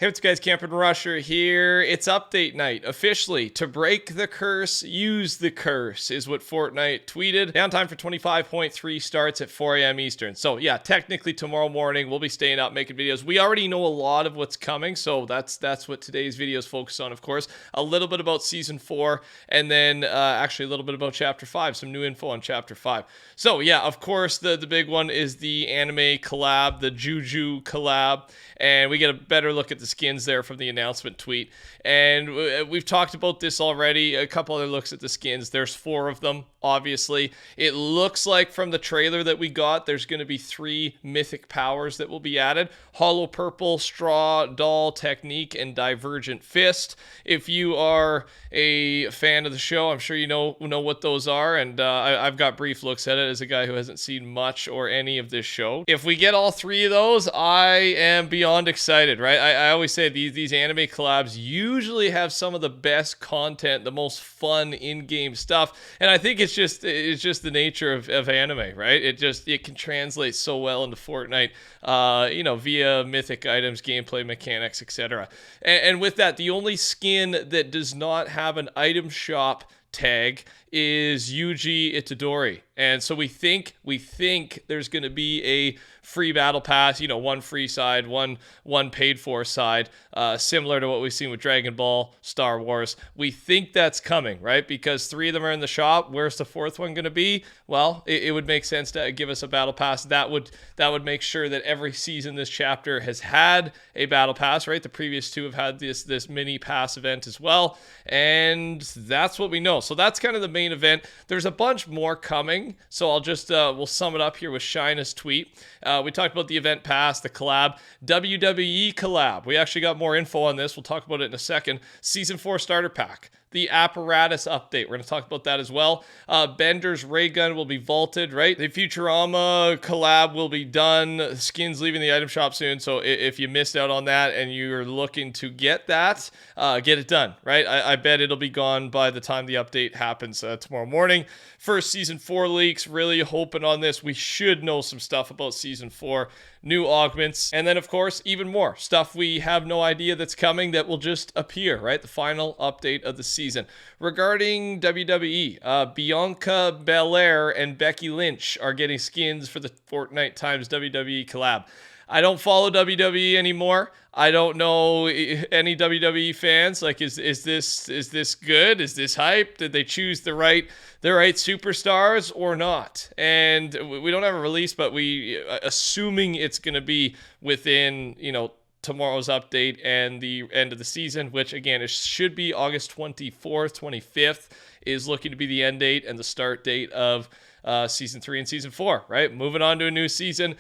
Hey, what's guys, TheCampingRusher here. It's update night, officially. To break the curse, use the curse, is what Fortnite tweeted. Downtime for 25.3 starts at 4 a.m. Eastern. So yeah, technically tomorrow morning, we'll be staying up making videos. We already know a lot of what's coming, so that's what today's video is focused on, of course. A little bit about Season 4, and then actually a little bit about Chapter 5, some new info on Chapter 5. So yeah, of course, the big one is the anime collab, the Jujutsu collab, and we get a better look at the skins there from the announcement tweet. And we've talked about this already, a couple other looks at the skins. There's 4 of them, obviously. It looks like from the trailer that we got, there's going to be 3 mythic powers that will be added. Hollow Purple, Straw Doll Technique, and Divergent Fist. If you are a fan of the show, I'm sure you know what those are, and I've got brief looks at it as a guy who hasn't seen much or any of this show. If we get all 3 of those, I am beyond excited, right? I always say these anime collabs usually have some of the best content, the most fun in-game stuff, and I think it's just the nature of anime, right? It can translate so well into Fortnite, via mythic items, gameplay mechanics, etc. And with that, the only skin that does not have an item shop tag is Yuji Itadori. And so we think there's going to be a free battle pass, one free side, one paid for side, similar to what we've seen with Dragon Ball, Star Wars. We think that's coming, right? Because 3 of them are in the shop. Where's the 4th one going to be? Well, it would make sense to give us a battle pass. That would make sure that every season this chapter has had a battle pass, right? The previous 2 have had this mini pass event as well. And that's what we know. So that's kind of the main event. There's a bunch more coming. So I'll just, we'll sum it up here with Shina's tweet. We talked about the event pass, the collab, WWE collab. We actually got more info on this. We'll talk about it in a second. Season 4 starter pack. The apparatus update. We're going to talk about that as well. Bender's ray gun will be vaulted, right? The Futurama collab will be done. Skins leaving the item shop soon. So if you missed out on that and you're looking to get that, get it done, right? I bet it'll be gone by the time the update happens tomorrow morning. First Season 4 leaks. Really hoping on this. We should know some stuff about Season 4. New augments, and then of course even more stuff we have no idea that's coming that will just appear, right? The final update of the season. Regarding WWE, Bianca Belair and Becky Lynch are getting skins for the Fortnite times WWE collab. I don't follow WWE anymore. I don't know any WWE fans. Like, is this good? Is this hype? Did they choose the right superstars or not? And we don't have a release, but we assuming it's going to be within tomorrow's update and the end of the season, which again it should be August 24th, 25th is looking to be the end date and the start date of Season 3 and Season 4, right? Moving on to a new season,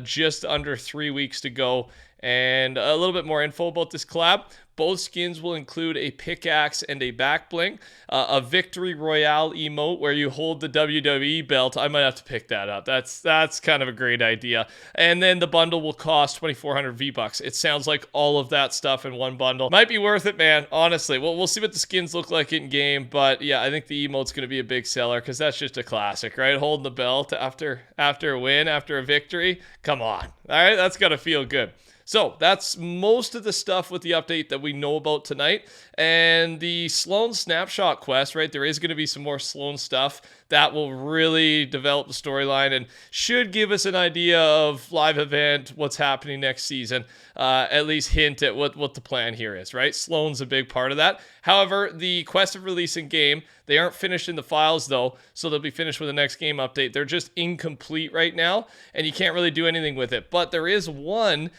just under 3 weeks to go. And a little bit more info about this collab. Both skins will include a pickaxe and a back bling, a Victory Royale emote where you hold the WWE belt. I might have to pick that up. That's kind of a great idea. And then the bundle will cost 2,400 V-Bucks. It sounds like all of that stuff in one bundle. Might be worth it, man, honestly. Well, we'll see what the skins look like in game, but yeah, I think the emote's going to be a big seller because that's just a classic, right? Holding the belt after a win, after a victory. Come on. All right, that's got to feel good. So that's most of the stuff with the update that we know about tonight. And the Sloan Snapshot quest, right? There is going to be some more Sloan stuff that will really develop the storyline and should give us an idea of live event, what's happening next season, at least hint at what the plan here is, right? Sloan's a big part of that. However, the quest of releasing game, they aren't finished in the files though, so they'll be finished with the next game update. They're just incomplete right now, and you can't really do anything with it. But there is one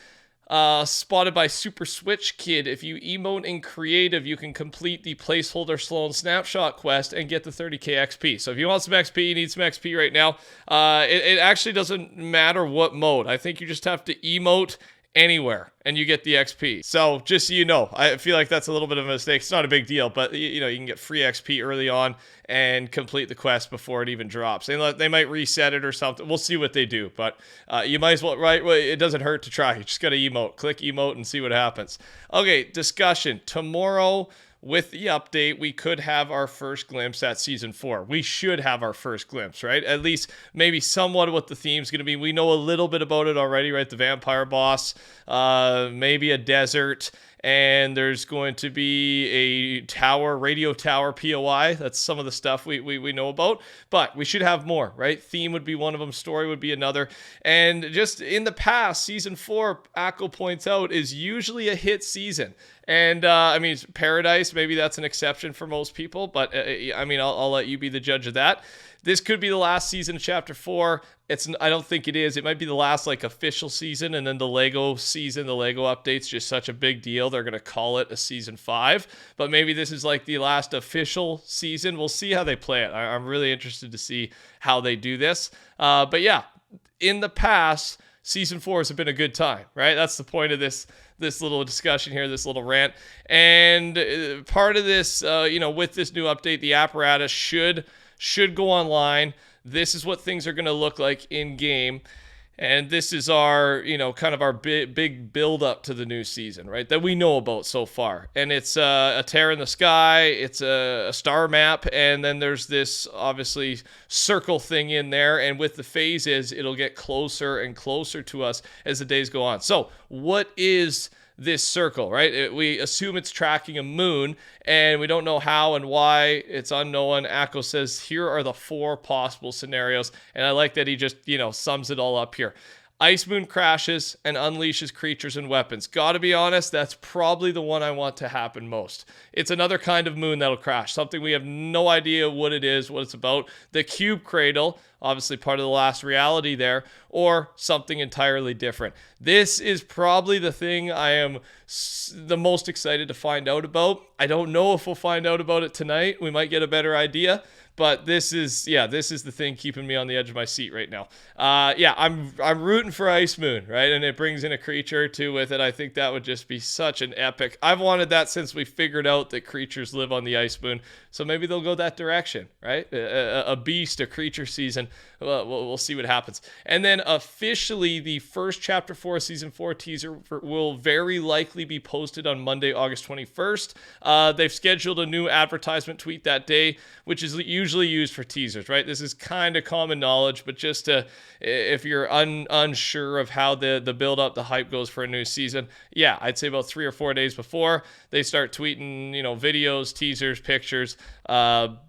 spotted by Super Switch Kid. If you emote in creative, you can complete the placeholder Sloan Snapshot quest and get the 30k XP. So if you want some XP, you need some XP right now. It actually doesn't matter what mode. I think you just have to emote anywhere and you get the XP. So just so you know, I feel like that's a little bit of a mistake. It's not a big deal, but you can get free XP early on and complete the quest before it even drops. They might reset it or something. We'll see what they do, but you might as well, right? Well, it doesn't hurt to try. You just got to emote. Click emote and see what happens. Okay, discussion. Tomorrow, with the update, we could have our first glimpse at Season 4. We should have our first glimpse, right? At least maybe somewhat of what the theme's going to be. We know a little bit about it already, right? The vampire boss, maybe a desert, and there's going to be a tower, radio tower POI. That's some of the stuff we know about, but we should have more, right? Theme would be one of them, story would be another. And just in the past, season 4, Akko points out, is usually a hit season. And I mean, Paradise, maybe that's an exception for most people, but I mean, I'll let you be the judge of that. This could be the last season of Chapter 4. I don't think it is. It might be the last like official season, and then the Lego season, the Lego update's just such a big deal. They're going to call it a season 5, but maybe this is like the last official season. We'll see how they play it. I'm really interested to see how they do this. But yeah, in the past, season 4s have been a good time, right? That's the point of this little discussion here, this little rant. And part of this, with this new update, the apparatus should go online. This is what things are going to look like in game. And this is our, kind of our big build up to the new season, right? That we know about so far. And it's a tear in the sky. It's a star map. And then there's this obviously circle thing in there. And with the phases, it'll get closer and closer to us as the days go on. So what is this circle, right? We assume it's tracking a moon, and we don't know how and why. It's unknown. Akko says, here are the 4 possible scenarios, and I like that he just, sums it all up here. Ice moon crashes and unleashes creatures and weapons. Gotta be honest, that's probably the one I want to happen most. It's another kind of moon that'll crash, something we have no idea what it is, what it's about. The cube cradle, obviously part of the last reality there, or something entirely different. This is probably the thing I am the most excited to find out about. I don't know if we'll find out about it tonight. We might get a better idea. But this is the thing keeping me on the edge of my seat right now. I'm rooting for Ice Moon, right? And it brings in a creature or two with it. I think that would just be such an epic. I've wanted that since we figured out that creatures live on the Ice Moon. So maybe they'll go that direction, right? A beast, a creature season. We'll see what happens. And then officially, the first Chapter 4 Season 4 teaser will very likely be posted on Monday, August 21st. They've scheduled a new advertisement tweet that day, which is usually used for teasers, right? This is kind of common knowledge, but just if you're unsure of how the build up, the hype goes for a new season, I'd say about 3 or 4 days before they start tweeting, videos, teasers, pictures,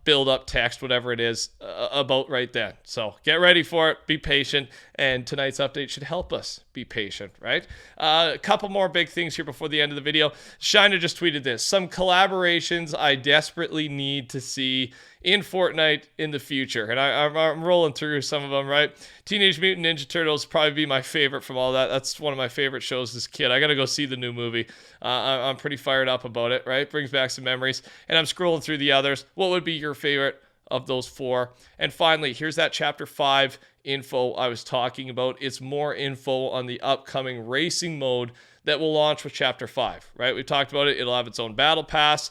build up text, whatever it is, about right then. So get ready for it, be patient, and tonight's update should help us be patient, right? A couple more big things here before the end of the video. Shiner just tweeted this: some collaborations I desperately need to see in Fortnite in the future. And I'm rolling through some of them, right? Teenage Mutant Ninja Turtles probably be my favorite from all that. That's one of my favorite shows as a kid. I got to go see the new movie. I'm pretty fired up about it, right? Brings back some memories. And I'm scrolling through the others. What would be your favorite of those 4? And finally, here's that Chapter 5 info I was talking about. It's more info on the upcoming racing mode that will launch with Chapter 5, right? We've talked about it. It'll have its own battle pass.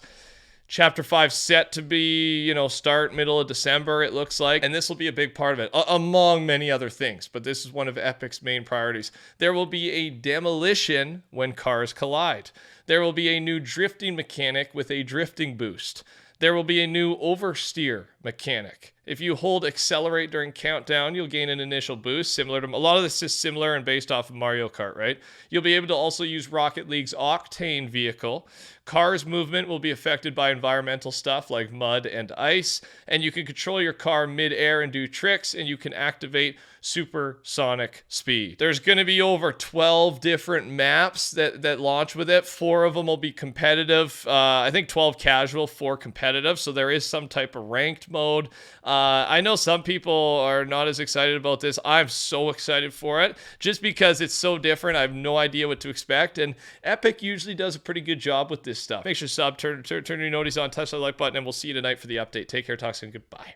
Chapter 5 set to be, start middle of December, it looks like. And this will be a big part of it, among many other things. But this is one of Epic's main priorities. There will be a demolition when cars collide. There will be a new drifting mechanic with a drifting boost. There will be a new oversteer mechanic. If you hold accelerate during countdown, you'll gain an initial boost, similar to a lot of this is similar and based off of Mario Kart, right? You'll be able to also use Rocket League's Octane vehicle. Car's movement will be affected by environmental stuff like mud and ice, and you can control your car mid-air and do tricks, and you can activate supersonic speed. There's going to be over 12 different maps that launch with it. 4 of them will be competitive. I think 12 casual, 4 competitive, so there is some type of ranked mode. I know some people are not as excited about this. I'm so excited for it just because it's so different. I have no idea what to expect, and Epic usually does a pretty good job with this stuff. Make sure to sub, turn your noties on, touch the like button, and we'll see you tonight for the update. Take care, talk soon, goodbye.